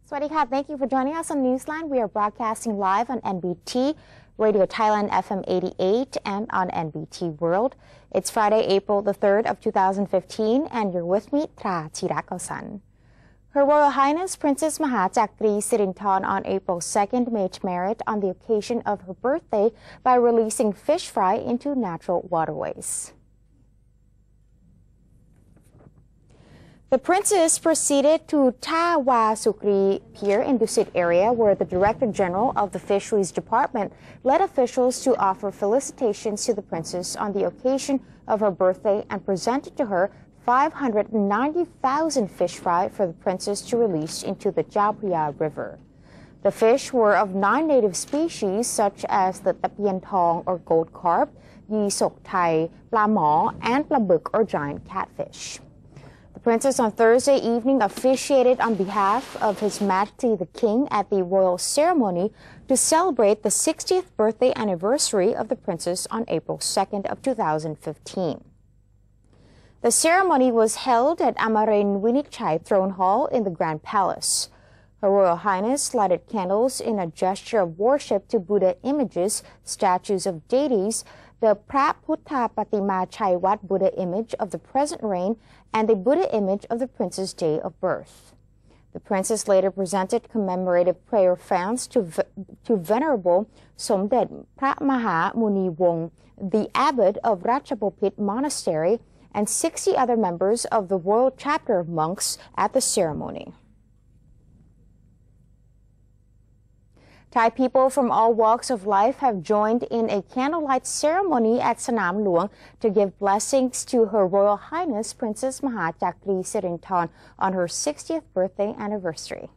Swadee ka. Thank you for joining us on Newsline. We are broadcasting live on NBT, Radio Thailand FM 88, and on NBT World. It's Friday, April the 3rd of 2015, and you're with me, Tra Chirakosan. Her Royal Highness Princess Mahachakri Sirinthorn on April 2nd made merit on the occasion of her birthday by releasing fish fry into natural waterways. The princess proceeded to Tawa Sukri Pier in Dusit area, where the Director General of the Fisheries Department led officials to offer felicitations to the princess on the occasion of her birthday and presented to her 590,000 fish fry for the princess to release into the Chao Phraya River. The fish were of 9 native species such as the Tapian Thong or gold carp, Yi Sok Thai, Pla Maw, and Pla Buk or giant catfish. The princess on Thursday evening officiated on behalf of His Majesty the King at the royal ceremony to celebrate the 60th birthday anniversary of the princess on April 2nd of 2015. The ceremony was held at Amarin Winichai Throne Hall in the Grand Palace. Her Royal Highness lighted candles in a gesture of worship to Buddha images, statues of deities, the Praputtha Patima Chaiwat Buddha image of the present reign, and the Buddha image of the prince's day of birth. The princess later presented commemorative prayer fans to Venerable Somdet Phra Maha Muni Wong, the abbot of Ratchabopit Monastery, and 60 other members of the royal chapter of monks at the ceremony. Thai people from all walks of life have joined in a candlelight ceremony at Sanam Luang to give blessings to Her Royal Highness Princess Mahachakri Sirinthorn on her 60th birthday anniversary.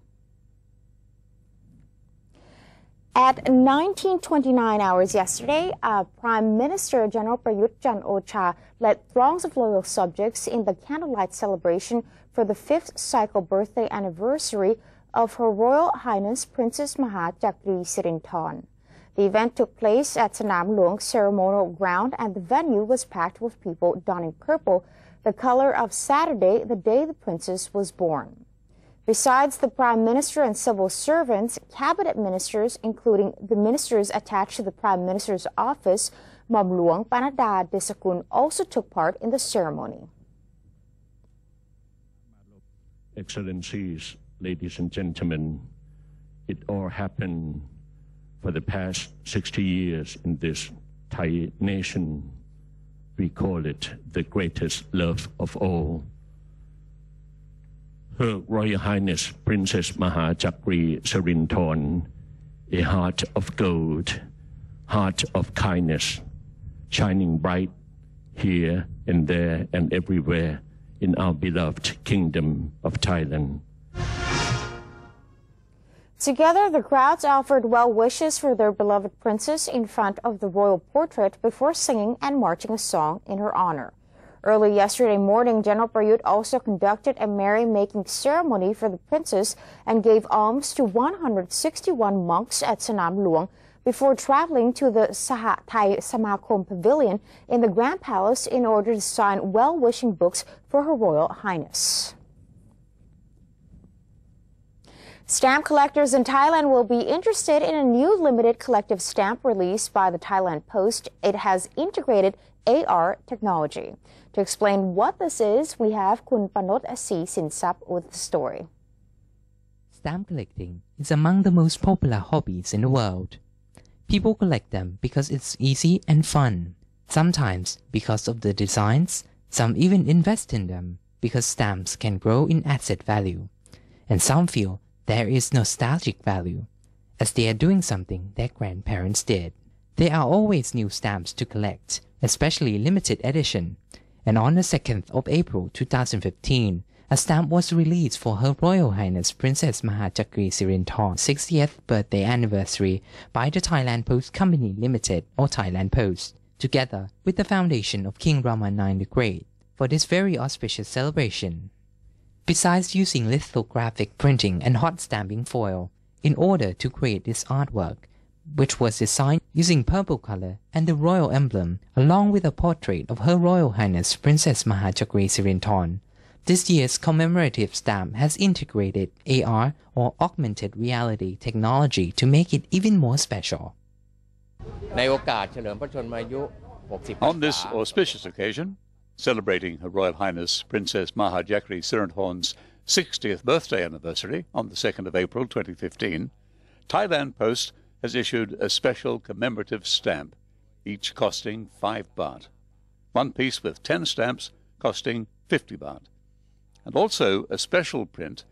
At 19:29 hours yesterday, Prime Minister General Prayut Chan-o-cha led throngs of loyal subjects in the candlelight celebration for the 5th cycle birthday anniversary of Her Royal Highness Princess Mahachakri Sirinthorn. The event took place at Sanam Luang ceremonial ground, and the venue was packed with people donning purple, the color of Saturday, the day the princess was born. Besides the Prime Minister and civil servants, cabinet ministers, including the ministers attached to the Prime Minister's office, Mom Luang Panada Desakun, also took part in the ceremony. Excellencies, ladies and gentlemen, it all happened for the past 60 years in this Thai nation. We call it the greatest love of all. Her Royal Highness Princess Mahachakri Sirinthorn, a heart of gold, heart of kindness, shining bright here and there and everywhere in our beloved Kingdom of Thailand. Together, the crowds offered well wishes for their beloved princess in front of the royal portrait before singing and marching a song in her honor. Early yesterday morning, General Prayut also conducted a merrymaking ceremony for the princess and gave alms to 161 monks at Sanam Luang before traveling to the Saha Thai Samakom Pavilion in the Grand Palace in order to sign well-wishing books for Her Royal Highness. Stamp collectors in Thailand will be interested in a new limited collective stamp released by the Thailand Post. It has integrated AR technology. To explain what this is, we have Kun Panot Asi Sinsap with the story. Stamp collecting is among the most popular hobbies in the world. People collect them because it's easy and fun. Sometimes because of the designs, some even invest in them because stamps can grow in asset value. And some feel there is nostalgic value, as they are doing something their grandparents did. There are always new stamps to collect, especially limited edition. And on the 2nd of April 2015, a stamp was released for Her Royal Highness Princess Mahachakri Sirinthorn's 60th birthday anniversary by the Thailand Post Company Limited, or Thailand Post, together with the foundation of King Rama IX the Great, for this very auspicious celebration. Besides using lithographic printing and hot stamping foil in order to create this artwork, which was designed using purple color and the royal emblem, along with a portrait of Her Royal Highness Princess Mahachakri Sirinthorn, This year's commemorative stamp has integrated AR or augmented reality technology to make it even more special. On this auspicious occasion, celebrating Her Royal Highness Princess Maha Jakri Sirindhorn's 60th birthday anniversary on the 2nd of April 2015, Thailand Post has issued a special commemorative stamp, each costing 5 baht. One piece with 10 stamps costing 50 baht. And also a special print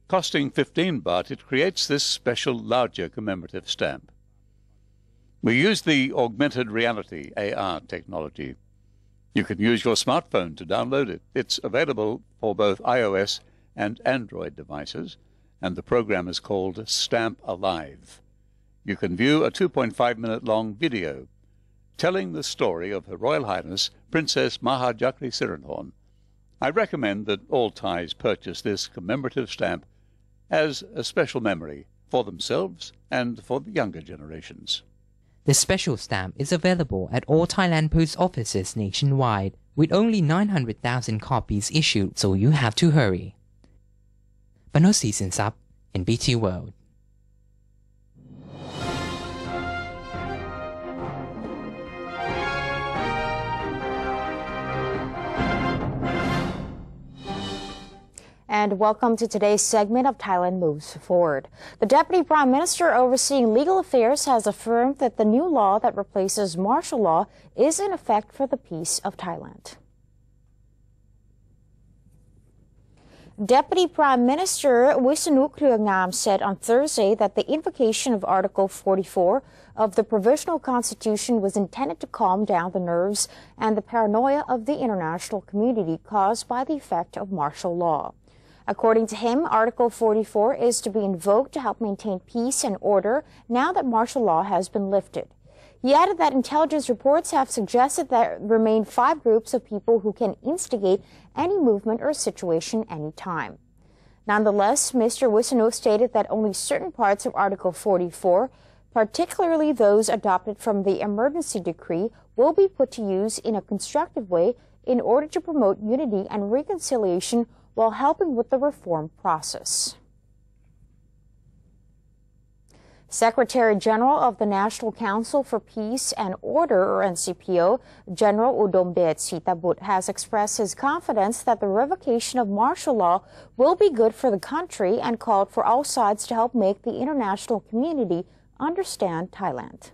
costing 15 baht. It creates this special larger commemorative stamp. We use the augmented reality AR technology. You can use your smartphone to download it. It's available for both iOS and Android devices, and the program is called Stamp Alive. You can view a 2.5-minute long video telling the story of Her Royal Highness Princess Maha Jakri Sirindhorn. I recommend that all Thais purchase this commemorative stamp as a special memory for themselves and for the younger generations. The special stamp is available at all Thailand Post offices nationwide, with only 900,000 copies issued, so you have to hurry. Panosi Sinsap, NBT World. And welcome to today's segment of Thailand Moves Forward. The Deputy Prime Minister overseeing legal affairs has affirmed that the new law that replaces martial law is in effect for the peace of Thailand. Deputy Prime Minister Wisanu Kriangam said on Thursday that the invocation of Article 44 of the Provisional Constitution was intended to calm down the nerves and the paranoia of the international community caused by the effect of martial law. According to him, Article 44 is to be invoked to help maintain peace and order now that martial law has been lifted. He added that intelligence reports have suggested there remain 5 groups of people who can instigate any movement or situation anytime. Nonetheless, Mr. Wisanu stated that only certain parts of Article 44, particularly those adopted from the emergency decree, will be put to use in a constructive way in order to promote unity and reconciliation while helping with the reform process. Secretary General of the National Council for Peace and Order, or NCPO, General Udomdet Sitabut, has expressed his confidence that the revocation of martial law will be good for the country and called for all sides to help make the international community understand Thailand.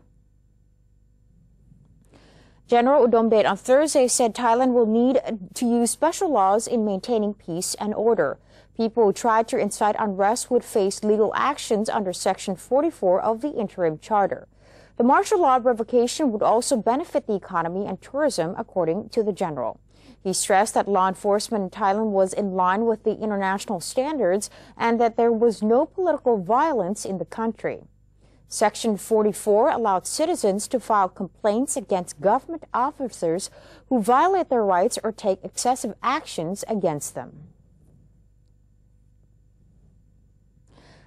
General Udomdet on Thursday said Thailand will need to use special laws in maintaining peace and order. People who tried to incite unrest would face legal actions under Section 44 of the interim charter. The martial law revocation would also benefit the economy and tourism, according to the general. He stressed that law enforcement in Thailand was in line with the international standards and that there was no political violence in the country. Section 44 allowed citizens to file complaints against government officers who violate their rights or take excessive actions against them.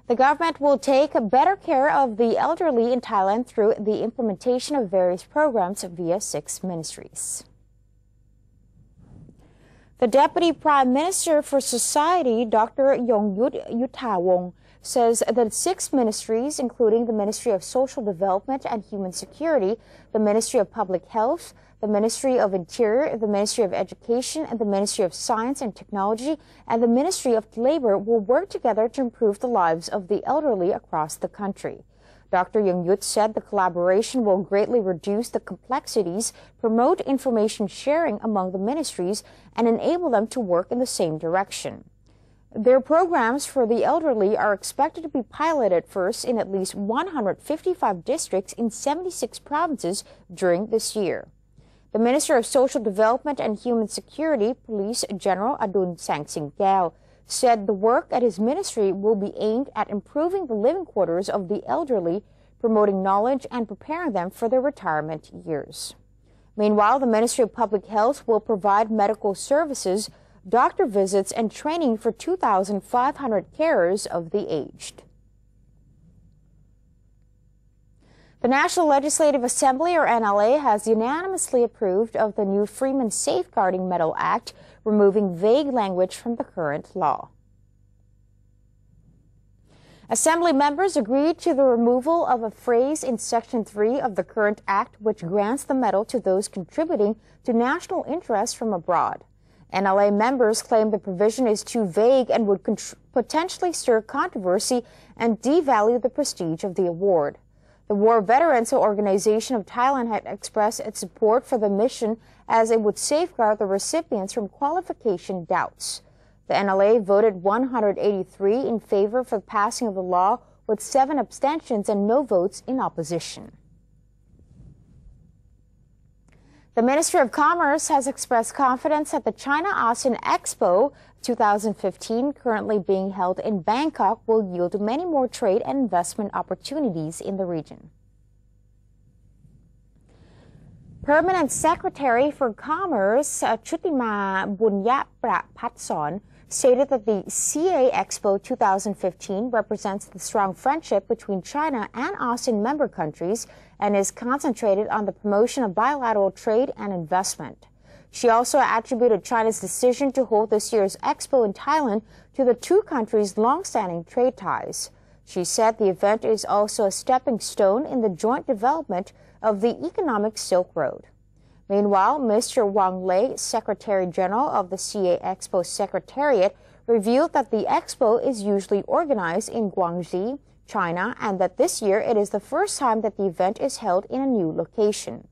The government will take better care of the elderly in Thailand through the implementation of various programs via 6 ministries. The Deputy Prime Minister for Society, Dr. Yongyut Yuthawong, says that 6 ministries, including the Ministry of Social Development and Human Security, the Ministry of Public Health, the Ministry of Interior, the Ministry of Education, and the Ministry of Science and Technology, and the Ministry of Labor will work together to improve the lives of the elderly across the country. Dr. Yongyut said the collaboration will greatly reduce the complexities, promote information sharing among the ministries, and enable them to work in the same direction. Their programs for the elderly are expected to be piloted first in at least 155 districts in 76 provinces during this year. The Minister of Social Development and Human Security, Police General Adun Sangsingkeo, said the work at his ministry will be aimed at improving the living quarters of the elderly, promoting knowledge and preparing them for their retirement years. Meanwhile, the Ministry of Public Health will provide medical services, doctor visits, and training for 2,500 carers of the aged. The National Legislative Assembly, or NLA, has unanimously approved of the new Freeman Safeguarding Medal Act, removing vague language from the current law. Assembly members agreed to the removal of a phrase in Section 3 of the current act which grants the medal to those contributing to national interest from abroad. NLA members claim the provision is too vague and would potentially stir controversy and devalue the prestige of the award. The War Veterans Organization of Thailand had expressed its support for the mission as it would safeguard the recipients from qualification doubts. The NLA voted 183 in favor for the passing of the law, with 7 abstentions and no votes in opposition. The Ministry of Commerce has expressed confidence that the China-ASEAN Expo 2015, currently being held in Bangkok, will yield many more trade and investment opportunities in the region. Permanent Secretary for Commerce Chutima Bunyapratson stated that the CA Expo 2015 represents the strong friendship between China and ASEAN member countries and is concentrated on the promotion of bilateral trade and investment. She also attributed China's decision to hold this year's expo in Thailand to the two countries' long-standing trade ties. She said the event is also a stepping stone in the joint development of the economic Silk Road. Meanwhile, Mr. Wang Lei, Secretary General of the CA Expo Secretariat, revealed that the expo is usually organized in Guangxi, China, and that this year it is the first time that the event is held in a new location.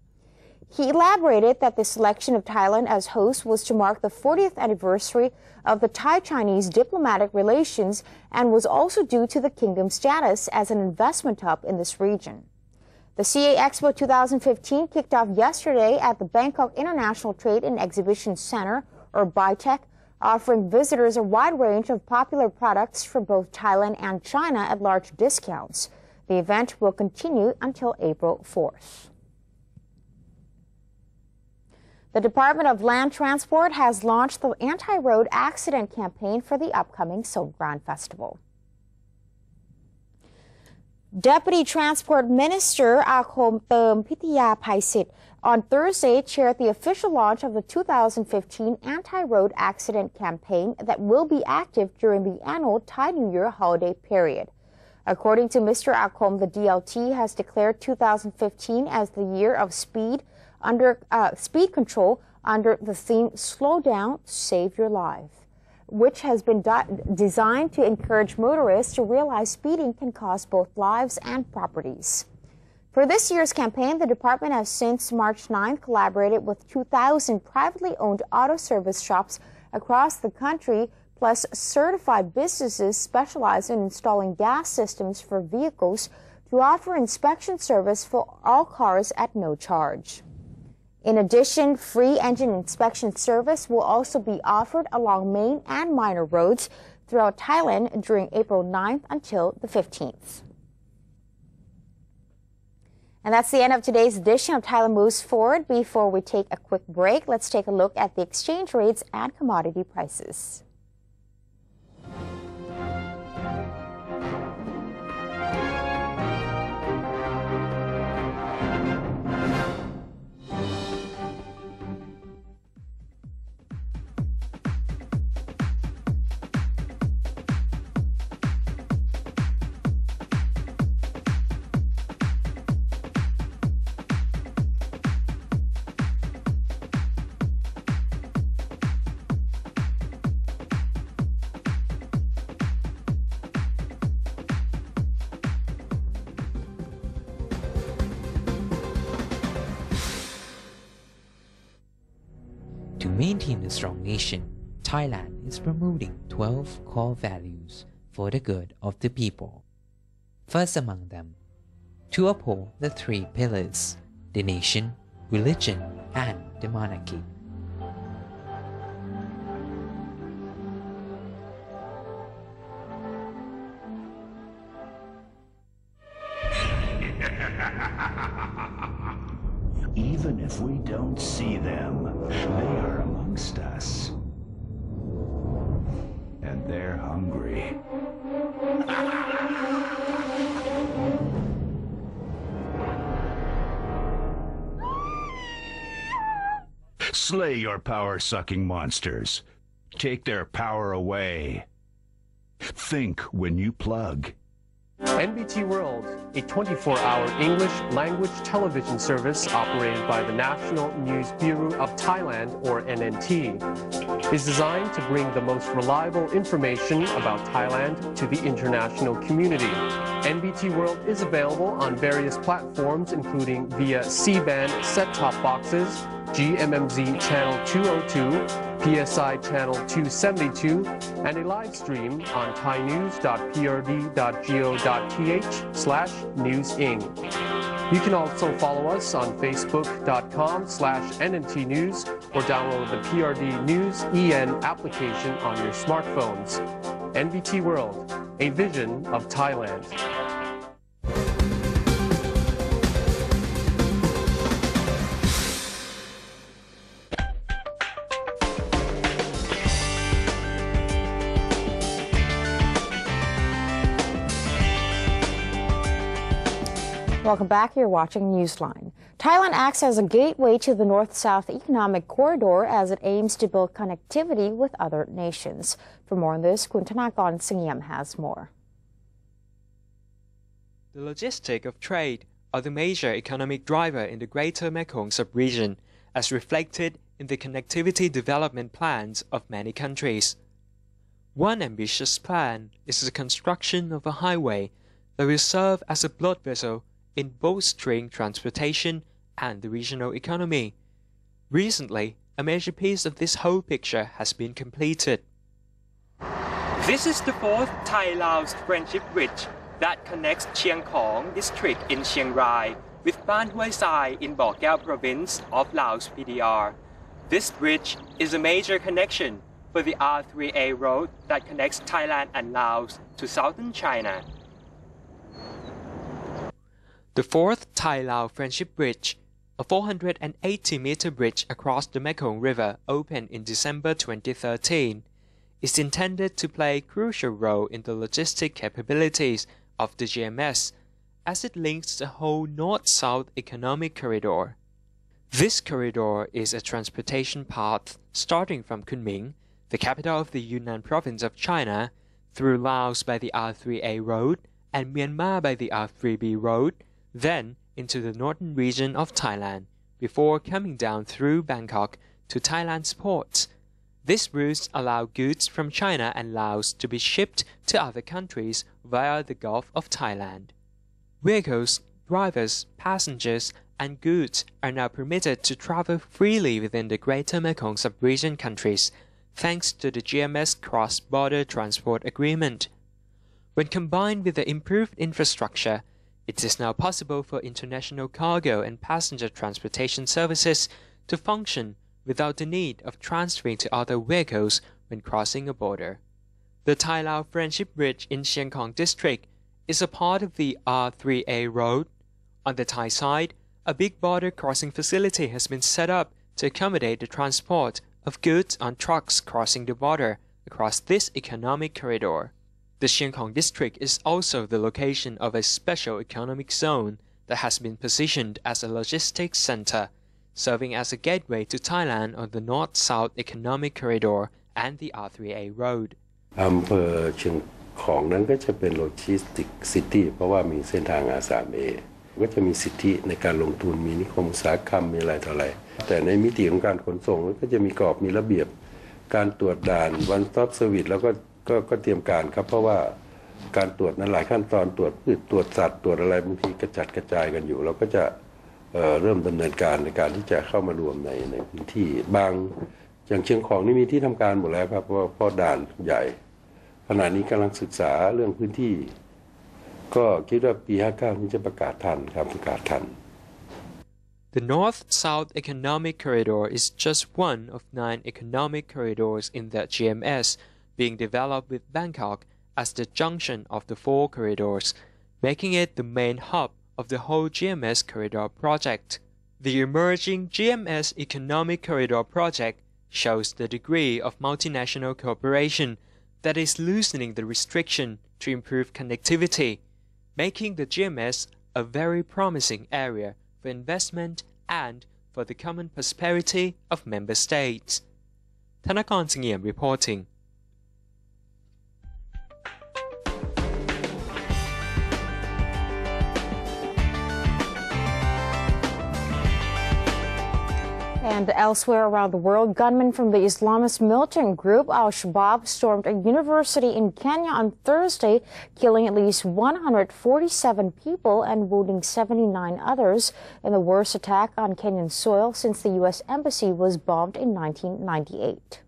He elaborated that the selection of Thailand as host was to mark the 40th anniversary of the Thai-Chinese diplomatic relations and was also due to the kingdom's status as an investment hub in this region. The CA Expo 2015 kicked off yesterday at the Bangkok International Trade and Exhibition Center, or BITEC, offering visitors a wide range of popular products from both Thailand and China at large discounts. The event will continue until April 4th. The Department of Land Transport has launched the anti-road accident campaign for the upcoming Songkran Festival. Deputy Transport Minister Akhom Term Pithiya Phaisit on Thursday chaired the official launch of the 2015 anti-road accident campaign that will be active during the annual Thai New Year holiday period. According to Mr. Akhom, the DLT has declared 2015 as the year of speed control under the theme "Slow Down, Save Your Life," which has been designed to encourage motorists to realize speeding can cost both lives and properties. For this year's campaign, the department has since March 9th collaborated with 2,000 privately owned auto service shops across the country, plus certified businesses specialized in installing gas systems for vehicles to offer inspection service for all cars at no charge. In addition, free engine inspection service will also be offered along main and minor roads throughout Thailand during April 9th until the 15th. And that's the end of today's edition of Thailand Moves Forward. Before we take a quick break, let's take a look at the exchange rates and commodity prices. To maintain a strong nation, Thailand is promoting 12 core values for the good of the people. First among them, to uphold the 3 pillars: the nation, religion, and the monarchy. Even if we don't see them, they are amongst us. And they're hungry. Slay your power-sucking monsters. Take their power away. Think when you plug. NBT World, a 24-hour English language television service operated by the National News Bureau of Thailand, or NNT, is designed to bring the most reliable information about Thailand to the international community. NBT World is available on various platforms, including via C-band set-top boxes, GMMZ Channel 202, PSI Channel 272, and a live stream on thainews.prd.go.th/newsing. You can also follow us on facebook.com/NNT News or download the PRD News EN application on your smartphones. NBT World, a vision of Thailand. Welcome back. You're watching Newsline. Thailand acts as a gateway to the North-South Economic Corridor as it aims to build connectivity with other nations. For more on this, Kun Thanakorn Singyam has more. The logistics of trade are the major economic driver in the Greater Mekong sub-region, as reflected in the connectivity development plans of many countries. One ambitious plan is the construction of a highway that will serve as a blood vessel in bolstering transportation and the regional economy. Recently, a major piece of this whole picture has been completed. This is the fourth Thai-Laos Friendship Bridge that connects Chiang Khong district in Chiang Rai with Ban Hue Sai in Bo Kaeo province of Laos PDR. This bridge is a major connection for the R3A road that connects Thailand and Laos to southern China. The fourth Thai-Lao Friendship Bridge, a 480-meter bridge across the Mekong River opened in December 2013, is intended to play a crucial role in the logistic capabilities of the GMS as it links the whole North-South Economic Corridor. This corridor is a transportation path starting from Kunming, the capital of the Yunnan province of China, through Laos by the R3A road and Myanmar by the R3B road, then into the northern region of Thailand, before coming down through Bangkok to Thailand's ports. These routes allow goods from China and Laos to be shipped to other countries via the Gulf of Thailand. Vehicles, drivers, passengers, and goods are now permitted to travel freely within the Greater Mekong sub-region countries, thanks to the GMS Cross-Border Transport Agreement. When combined with the improved infrastructure, it is now possible for international cargo and passenger transportation services to function without the need of transferring to other vehicles when crossing a border. The Thai-Lao Friendship Bridge in Chiang Khong district is a part of the R3A road. On the Thai side, a big border crossing facility has been set up to accommodate the transport of goods on trucks crossing the border across this economic corridor. The Chiang Khong district is also the location of a special economic zone that has been positioned as a logistics center, serving as a gateway to Thailand on the North-South Economic Corridor and the R3A road. อำเภอเชียงของนั้นก็จะเป็นโลจิสติกซิตี้เพราะว่ามีเส้นทาง R3A ก็จะมีสิทธิในการลงทุนมีนิคมอุตสาหกรรมมีอะไรต่ออะไรแต่ในมิติของการขนส่งก็จะมีกรอบมีระเบียบการตรวจด่าน One Stop Service แล้วก็เตรียมการครับเพราะว่าการตรวจนั้นหลายขั้นตอนตรวจพืชตรวจสัตว์ตรวจอะไรบางทีกระจัดกระจายกันอยู่เราก็จะเริ่มดำเนินการในการที่จะเข้ามารวมในพื้นที่บางอย่างเชียงของนี่มีที่ทำการหมดแล้วครับเพราะด่านใหญ่ขณะนี้กำลังศึกษาเรื่องพื้นที่ก็คิดว่าปี59นี้จะประกาศทันครับประกาศทัน The North-South Economic Corridor is just one of 9 economic corridors in the GMS being developed with Bangkok as the junction of the 4 corridors, making it the main hub of the whole GMS Corridor project. The emerging GMS Economic Corridor project shows the degree of multinational cooperation that is loosening the restriction to improve connectivity, making the GMS a very promising area for investment and for the common prosperity of member states. Thanakorn Singiem reporting. And elsewhere around the world, gunmen from the Islamist militant group Al-Shabaab stormed a university in Kenya on Thursday, killing at least 147 people and wounding 79 others in the worst attack on Kenyan soil since the U.S. Embassy was bombed in 1998.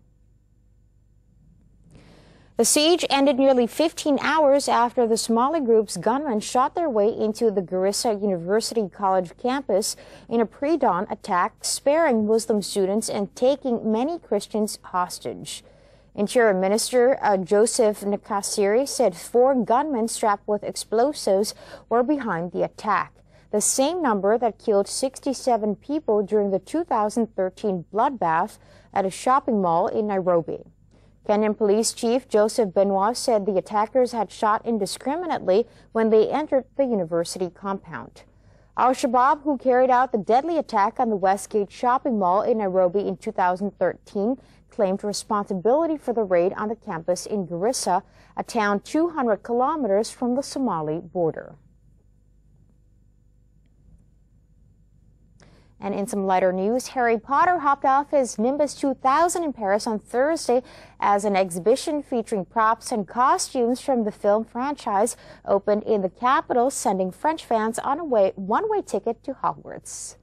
The siege ended nearly 15 hours after the Somali group's gunmen shot their way into the Garissa University College campus in a pre-dawn attack, sparing Muslim students and taking many Christians hostage. Interior Minister Joseph Nakasiri said 4 gunmen strapped with explosives were behind the attack, the same number that killed 67 people during the 2013 bloodbath at a shopping mall in Nairobi. Kenyan Police Chief Joseph Benoit said the attackers had shot indiscriminately when they entered the university compound. Al-Shabaab, who carried out the deadly attack on the Westgate shopping mall in Nairobi in 2013, claimed responsibility for the raid on the campus in Garissa, a town 200 kilometers from the Somali border. And in some lighter news, Harry Potter hopped off his Nimbus 2000 in Paris on Thursday as an exhibition featuring props and costumes from the film franchise opened in the capital, sending French fans on a one-way ticket to Hogwarts.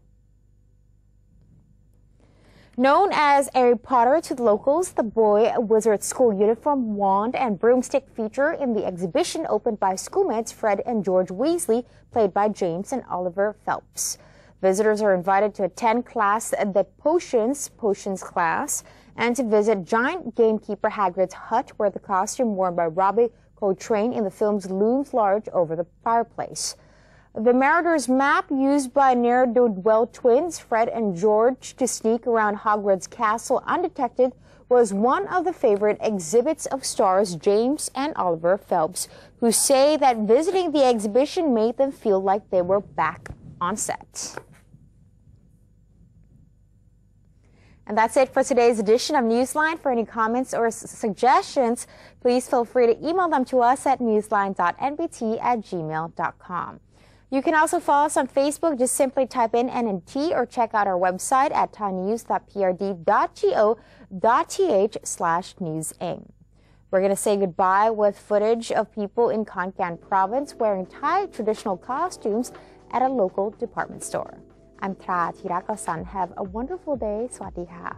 Known as Harry Potter to the locals, the boy wizard school uniform, wand, and broomstick feature in the exhibition opened by schoolmates Fred and George Weasley, played by James and Oliver Phelps. Visitors are invited to attend class the Potions class and to visit giant gamekeeper Hagrid's hut, where the costume worn by Robbie Coltrane in the films looms large over the fireplace. The Marauders map used by ne'er-do-well twins Fred and George to sneak around Hogwarts Castle undetected was one of the favorite exhibits of stars James and Oliver Phelps, who say that visiting the exhibition made them feel like they were back on set. And that's it for today's edition of Newsline. For any comments or suggestions, please feel free to email them to us at newsline.nbt@gmail.com. You can also follow us on Facebook. Just simply type in NNT or check out our website at thainews.prd.go.th/newsaim. We're going to say goodbye with footage of people in Khon Kaen province wearing Thai traditional costumes at a local department store. I'm Tra Thirakosan. Have a wonderful day. Sawasdee ka.